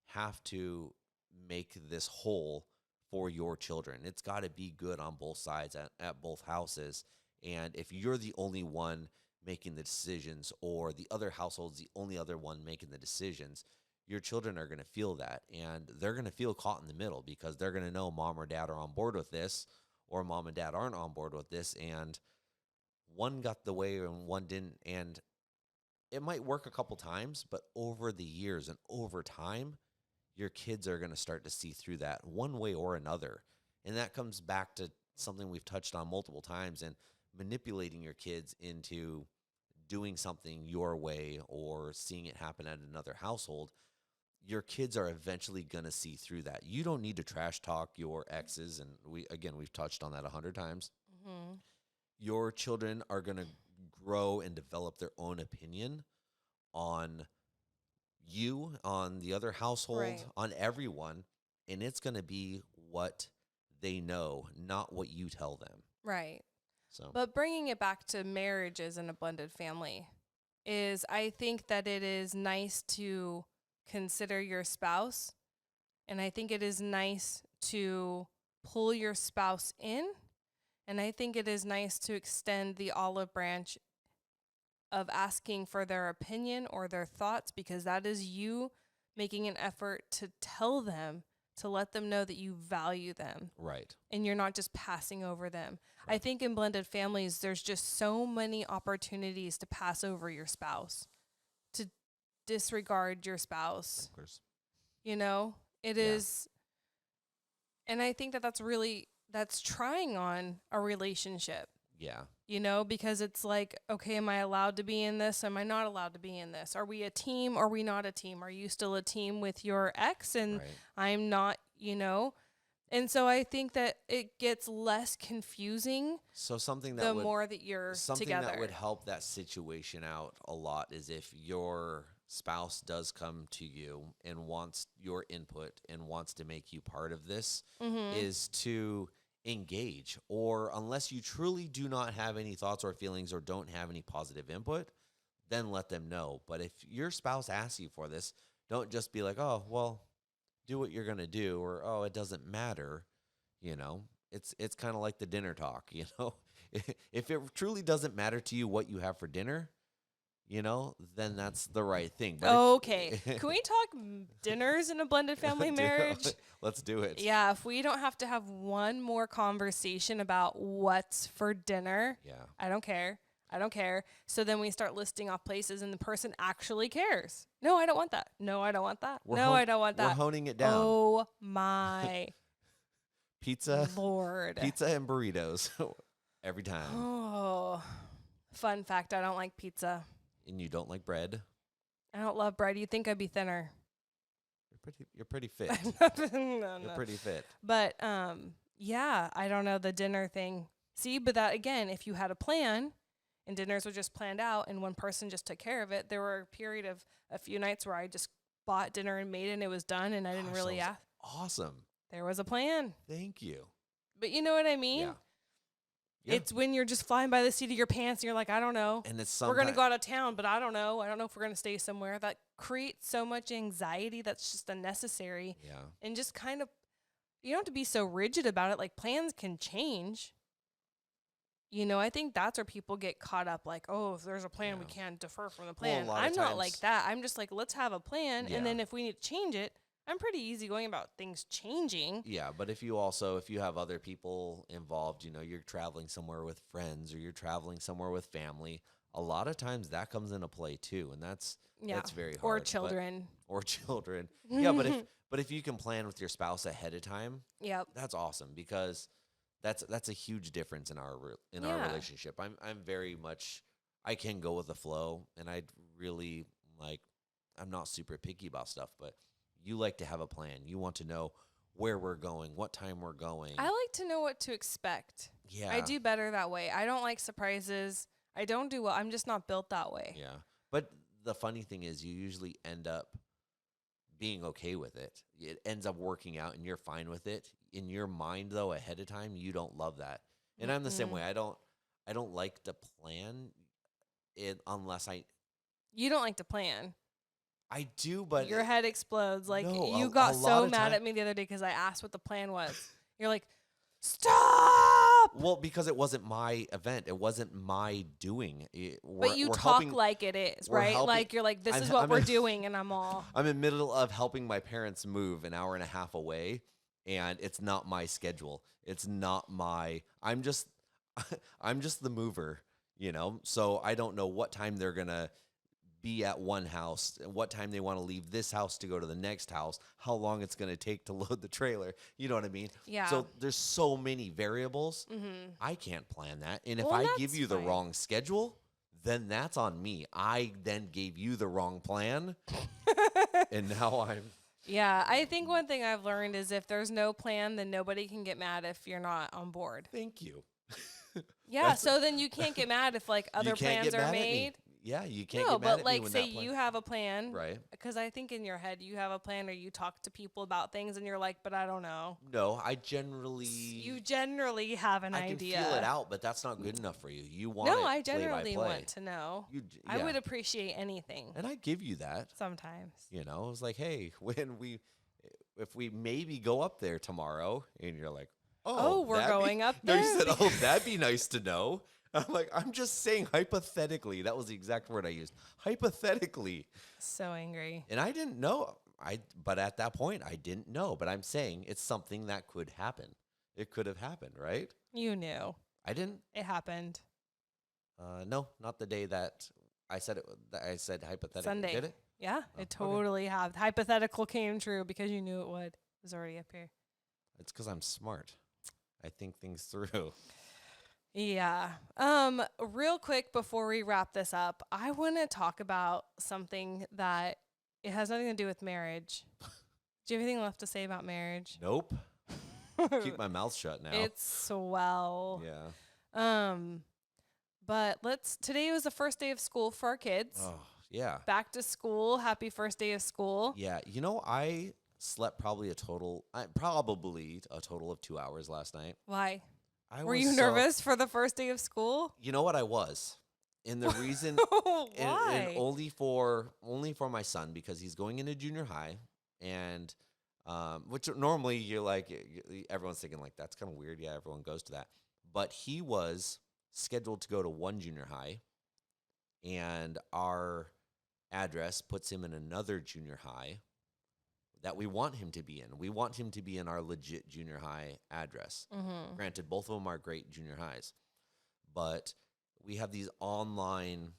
have to make this whole for your children. It's got to be good on both sides at both houses. And if you're the only one making the decisions, or the other household's the only other one making the decisions, your children are going to feel that, and they're going to feel caught in the middle, because they're going to know mom or dad are on board with this, or mom and dad aren't on board with this, and one got the way and one didn't. And it might work a couple times, but over the years and over time, your kids are going to start to see through that one way or another. And that comes back to something we've touched on multiple times, and manipulating your kids into doing something your way or seeing it happen at another household. Your kids are eventually going to see through that. You don't need to trash talk your exes. And we've touched on that 100 times. Mm-hmm. Your children are going to grow and develop their own opinion on you, on the other household, Right. on everyone. And it's going to be what they know, not what you tell them. Right. So, But bringing it back to marriages and a blended family is, I think that it is nice to consider your spouse. And I think it is nice to pull your spouse in. And I think it is nice to extend the olive branch of asking for their opinion or their thoughts, because that is you making an effort to tell them, to let them know that you value them. right. And you're not just passing over them. Right. I think in blended families, there's just so many opportunities to pass over your spouse, to disregard your spouse. Of course. You know, it is. And I think that that's trying on a relationship, Yeah. you know, because it's like, okay, am I allowed to be in this? Am I not allowed to be in this? Are we a team? Are we not a team? Are you still a team with your ex and Right. I'm not, you know? And so I think that it gets less confusing So something the that would more that you're something together. that would help that situation out a lot is if your spouse does come to you and wants your input and wants to make you part of this, Mm-hmm. is to engage. Or unless you truly do not have any thoughts or feelings or don't have any positive input, then let them know. But if your spouse asks you for this, don't just be like, oh, well, do what you're going to do, or, oh, it doesn't matter. You know, it's kind of like the dinner talk, you know. If it truly doesn't matter to you what you have for dinner, you know, then that's the right thing. But Okay. Can we talk dinners in a blended family marriage? Let's do it. Yeah, if we don't have to have one more conversation about what's for dinner, Yeah. I don't care. I don't care. So then we start listing off places and the person actually cares. No, I don't want that. No, I don't want that. I don't want that. We're honing it down. Oh my Pizza, Lord. pizza and burritos every time. Oh, fun fact, I don't like pizza. And you don't like bread. I don't love bread. You'd think I'd be thinner. You're pretty fit. No. You're pretty fit. But yeah, I don't know, the dinner thing. See, but that again, if you had a plan and dinners were just planned out and one person just took care of it, there were a period of a few nights where I just bought dinner and made it and it was done and I didn't really Sounds ask. awesome. There was a plan. Thank you. But you know what I mean? Yeah. Yeah. It's when you're just flying by the seat of your pants and you're like, I don't know. And it's We're going to go out of town, but I don't know. I don't know if we're going to stay somewhere. That creates so much anxiety that's just unnecessary. Yeah. And just kind of, you don't have to be so rigid about it. Like, plans can change. You know, I think that's where people get caught up. Like, oh, if there's a plan, we Yeah. can't defer from the Well, a plan. lot of I'm not like times- that. I'm just like, let's have a plan. Yeah. And then if we need to change it, I'm pretty easygoing about things changing. Yeah, but if you have other people involved, you know, you're traveling somewhere with friends or you're traveling somewhere with family, a lot of times that comes into play too, and that's very hard. Or but- children. or children. Yeah, but if you can plan with your spouse ahead of time, Yep. that's awesome, because that's a huge difference in our Yeah. relationship. I'm very much, I can go with the flow, and I'd really like, I'm not super picky about stuff, but you like to have a plan. You want to know where we're going, what time we're going. I like to know what to expect. Yeah. I do better that way. I don't like surprises. I don't do well. I'm just not built that way. Yeah. But the funny thing is you usually end up being okay with it. It ends up working out and you're fine with it. In your mind though, ahead of time, you don't love that. And I'm the same way. I don't like to plan it unless You don't like to plan. I do, but Your head explodes. Like, no, you a got lot so of mad time- at me the other day because I asked what the plan was. You're like, stop! Well, because it wasn't my event. It wasn't my doing. But you we're talk helping, like it is, we're right? helping- Like, you're like, this I'm- is what I'm we're in- doing, and I'm all... I'm in the middle of helping my parents move an hour and a half away, and it's not my schedule. It's not my. I'm just the mover, So I don't know what time they're gonna be at one house and what time they want to leave this house to go to the next house, how long it's going to take to load the trailer. You know what I mean? Yeah. So there's so many variables. Mm-hmm. I can't plan that. And if Well, I give that's you the fine. wrong schedule, then that's on me. I then gave you the wrong plan. And now I'm. Yeah, I think one thing I've learned is if there's no plan, then nobody can get mad if you're not on board. Thank you. Yeah, so then you can't get mad if, like, other You can't plans get are mad at me. made. Yeah, you can't No, get mad but, at like, me when say that plan. you have a plan. Right. Because I think in your head you have a plan or you talk to people about things and you're like, but I don't know. No, I generally. You generally have an idea. I can feel it out, but that's not good enough for you. You want No, it I play by generally play. want to know. Yeah. I would appreciate anything And I give you that. sometimes. It was like, hey, if we maybe go up there tomorrow, and you're like, Oh, we're going up No, you there? said, oh, that'd be nice to know. I'm like, I'm just saying hypothetically. That was the exact word I used. Hypothetically. So angry. And I didn't know. But at that point, I didn't know. But I'm saying it's something that could happen. It could have happened, right? You knew. I didn't. It happened. No, not the day that I said it. That I said hypothetically. Sunday. Did it? Yeah, Oh, it totally have. Hypothetical came true because you knew it would. It was already up here. It's because I'm smart. I think things through. Yeah. Real quick before we wrap this up, I want to talk about something that it has nothing to do with marriage. Do you have anything left to say about marriage? Nope. Keep my mouth shut now. It's swell. Yeah. But today was the first day of school for our kids. Oh, yeah. Back to school. Happy first day of school. Yeah. I slept probably a total of 2 hours last night. Why? Were was you nervous for the first day of school? You know what I was? And the reason Why? and only for my son, because he's going into junior high, and which normally you're like, everyone's thinking like, that's kind of weird. Yeah, everyone goes to that. But he was scheduled to go to one junior high, and our address puts him in another junior high that we want him to be in. We want him to be in our legit junior high address. Mm-hmm. Granted, both of them are great junior highs, but we have these online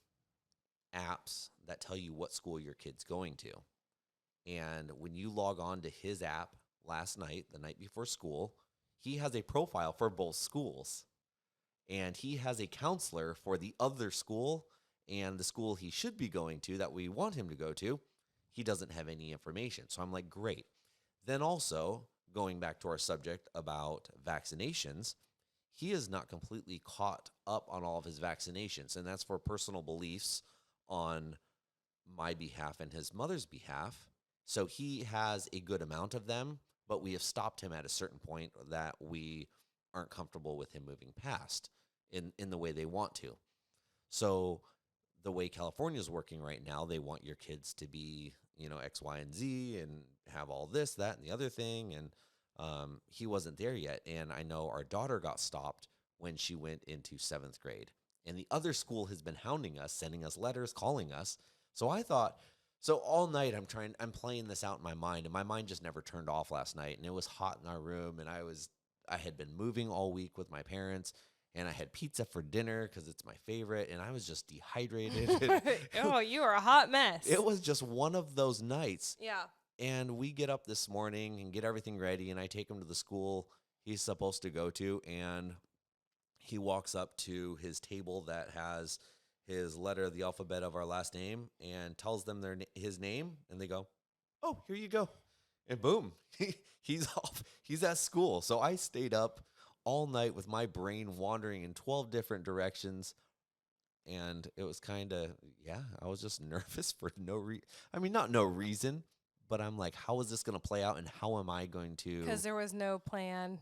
apps that tell you what school your kid's going to. And when you log on to his app last night, the night before school, he has a profile for both schools. And he has a counselor for the other school and the school he should be going to that we want him to go to. He doesn't have any information. So I'm like, great. Then also, going back to our subject about vaccinations, he is not completely caught up on all of his vaccinations. And that's for personal beliefs on my behalf and his mother's behalf. So he has a good amount of them, but we have stopped him at a certain point that we aren't comfortable with him moving past in the way they want to. So the way California is working right now, they want your kids to be, X, Y, and Z and have all this, that, and the other thing. And he wasn't there yet. And I know our daughter got stopped when she went into 7th grade. And the other school has been hounding us, sending us letters, calling us. So I thought, all night I'm playing this out in my mind, and my mind just never turned off last night. And it was hot in our room, and I had been moving all week with my parents. And I had pizza for dinner because it's my favorite, and I was just dehydrated. Oh, you are a hot mess. It was just one of those nights. Yeah. And we get up this morning and get everything ready, and I take him to the school he's supposed to go to, and he walks up to his table that has his letter of the alphabet of our last name and tells them his name, and they go, oh, here you go. And boom, he's off. He's at school. So I stayed up all night with my brain wandering in 12 different directions And it was kind of, yeah, I was just nervous for not no reason, but I'm like, how is this going to play out and how am I going to? Because there was no plan.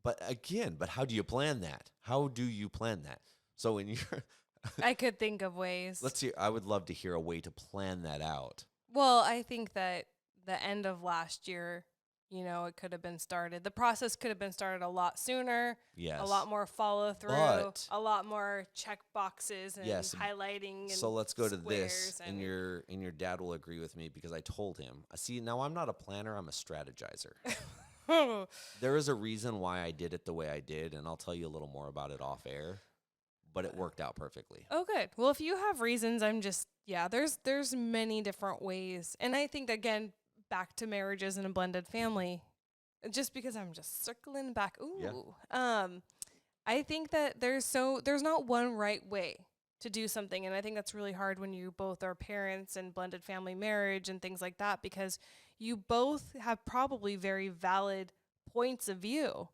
But again, how do you plan that? How do you plan that? So when you're, I could think of ways. I would love to hear a way to plan that out. Well, I think that the end of last year, it could have been started. The process could have been started a lot sooner. Yes. A lot more follow through, But, a lot more check boxes and yes, highlighting. And so let's go to this, squares and your dad will agree with me because I told him. See, now I'm not a planner; I'm a strategizer. There is a reason why I did it the way I did, and I'll tell you a little more about it off air. But it worked out perfectly. Oh, good. Well, if you have reasons, there's many different ways. And I think, again, back to marriages and a blended family, just because I'm just circling back. Ooh. Yeah. I think that there's not one right way to do something. And I think that's really hard when you both are parents and blended family marriage and things like that, because you both have probably very valid points of view.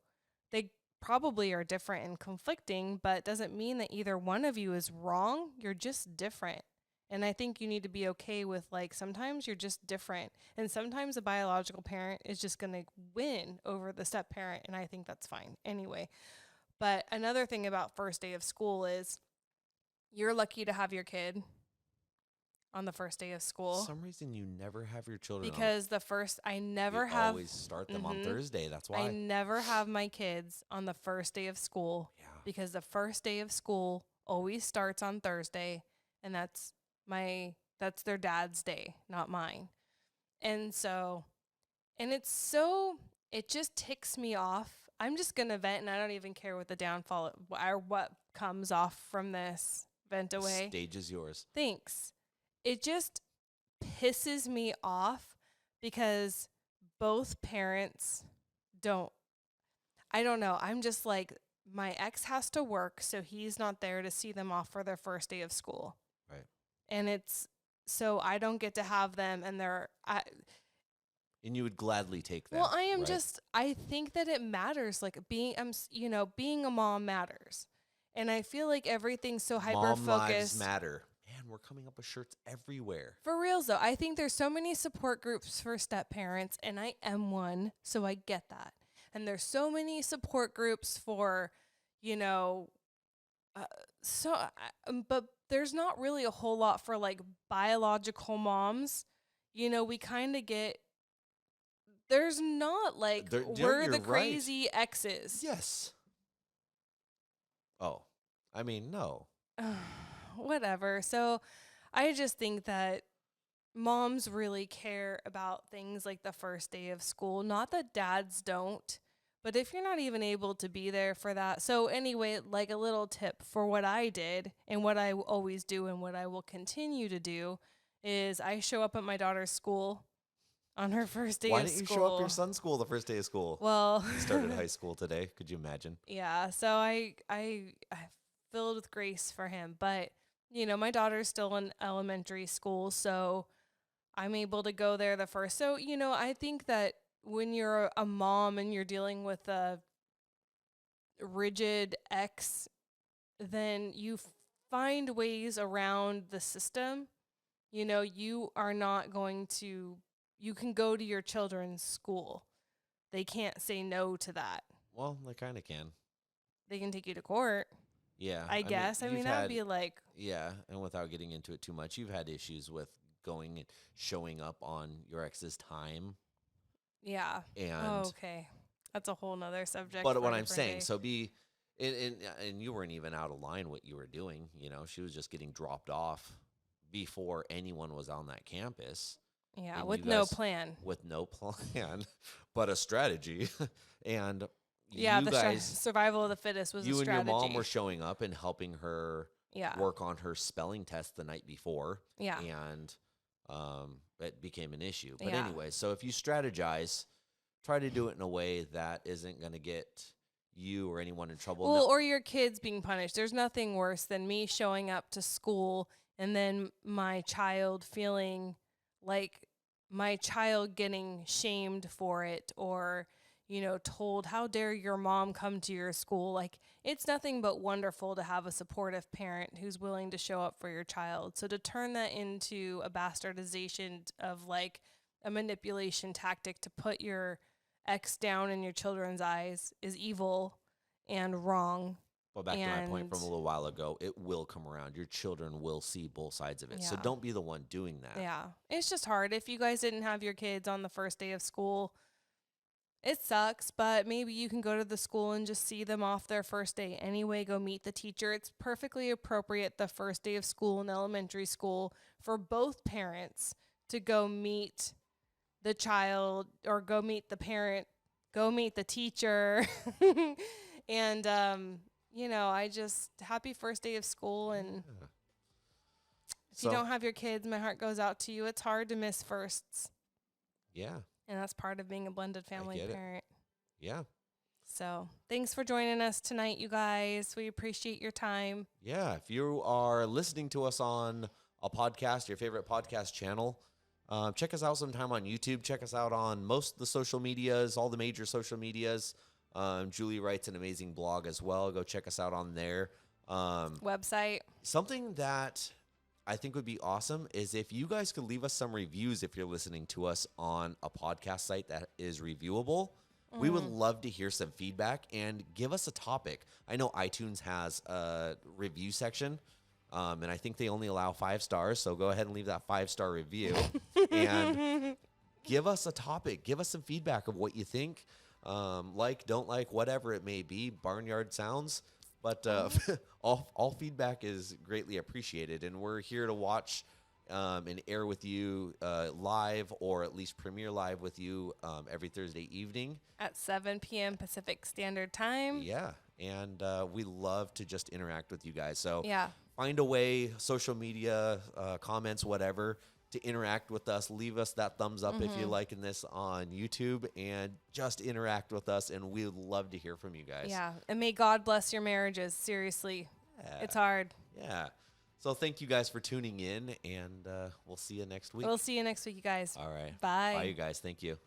They probably are different and conflicting, but it doesn't mean that either one of you is wrong. You're just different. And I think you need to be okay with, like, sometimes you're just different. And sometimes a biological parent is just going to win over the step parent. And I think that's fine anyway. But another thing about first day of school is you're lucky to have your kid on the first day of school. For some reason, you never have your children because I never have. Always start them on Thursday. That's why I never have my kids on the first day of school. Yeah. Because the first day of school always starts on Thursday, and that's their dad's day, not mine. And so, it just ticks me off. I'm just gonna vent, and I don't even care what the downfall or what comes off from this. Vent away. The stage is yours. Thanks. It just pisses me off because both parents I don't know. I'm just like, my ex has to work, so he's not there to see them off for their first day of school. Right. And so I don't get to have them, and and you would gladly take them. Well, I think that it matters. Like being a mom matters. And I feel like everything's so hyper-focused. Mom lives matter. Man, we're coming up with shirts everywhere. For reals, though. I think there's so many support groups for step parents, and I am one, so I get that. And there's so many support groups for, but there's not really a whole lot for, like, biological moms. We kind of get, there's not, like, we're the crazy exes. Yes. Oh, I mean, no. Whatever. So I just think that moms really care about things like the first day of school. Not that dads don't, but if you're not even able to be there for that. So anyway, like a little tip for what I did and what I always do and what I will continue to do is I show up at my daughter's school on her first day of school. Why didn't you show up your son's school the first day of school? Well, he started high school today. Could you imagine? Yeah. So I filled with grace for him, but my daughter's still in elementary school, so I'm able to go there the first. So, I think that when you're a mom and you're dealing with a rigid ex, then you find ways around the system. You are not going to, you can go to your children's school. They can't say no to that. Well, they kind of can. They can take you to court. Yeah. I guess. I mean, that would be like. Yeah. And without getting into it too much, you've had issues with going and showing up on your ex's time. Yeah. And okay. That's a whole nother subject. But what I'm saying, so and you weren't even out of line what you were doing. She was just getting dropped off before anyone was on that campus. Yeah. With no plan. With no plan, but a strategy. And yeah, you guys, survival of the fittest was a strategy. You and your mom were showing up and helping her work on her spelling test the night before. Yeah. And it became an issue. But anyway, so if you strategize, try to do it in a way that isn't going to get you or anyone in trouble. Well, or your kids being punished. There's nothing worse than me showing up to school and then my child feeling like my child getting shamed for it, or told, how dare your mom come to your school? Like, it's nothing but wonderful to have a supportive parent who's willing to show up for your child. So to turn that into a bastardization of like a manipulation tactic to put your ex down in your children's eyes is evil and wrong. But back to my point from a little while ago, it will come around. Your children will see both sides of it. So don't be the one doing that. Yeah. It's just hard. If you guys didn't have your kids on the first day of school, it sucks, but maybe you can go to the school and just see them off their first day anyway, go meet the teacher. It's perfectly appropriate the first day of school in elementary school for both parents to go meet the child or go meet the parent, go meet the teacher. And, I just, happy first day of school. And if you don't have your kids, my heart goes out to you. It's hard to miss firsts. Yeah. And that's part of being a blended family parent. Yeah. So thanks for joining us tonight, you guys. We appreciate your time. Yeah. If you are listening to us on a podcast, your favorite podcast channel, check us out sometime on YouTube. Check us out on most of the social medias, all the major social medias. Julie writes an amazing blog as well. Go check us out on there. Website. Something that I think would be awesome is if you guys could leave us some reviews if you're listening to us on a podcast site that is reviewable. We would love to hear some feedback and give us a topic. I know iTunes has a review section, and I think they only allow 5 stars, so go ahead and leave that 5-star review. And give us a topic. Give us some feedback of what you think, like, don't like, whatever it may be, barnyard sounds. But all feedback is greatly appreciated, and we're here to watch and air with you live, or at least premiere live with you every Thursday evening. At 7 p.m. Pacific Standard Time. Yeah, and we love to just interact with you guys. So yeah, find a way, social media, comments, whatever, to interact with us. Leave us that thumbs up if you're liking this on YouTube, and just interact with us, and we would love to hear from you guys. Yeah, and may God bless your marriages. Seriously, it's hard. Yeah. So thank you guys for tuning in, and we'll see you next week. We'll see you next week, you guys. All right. Bye. Bye, you guys. Thank you.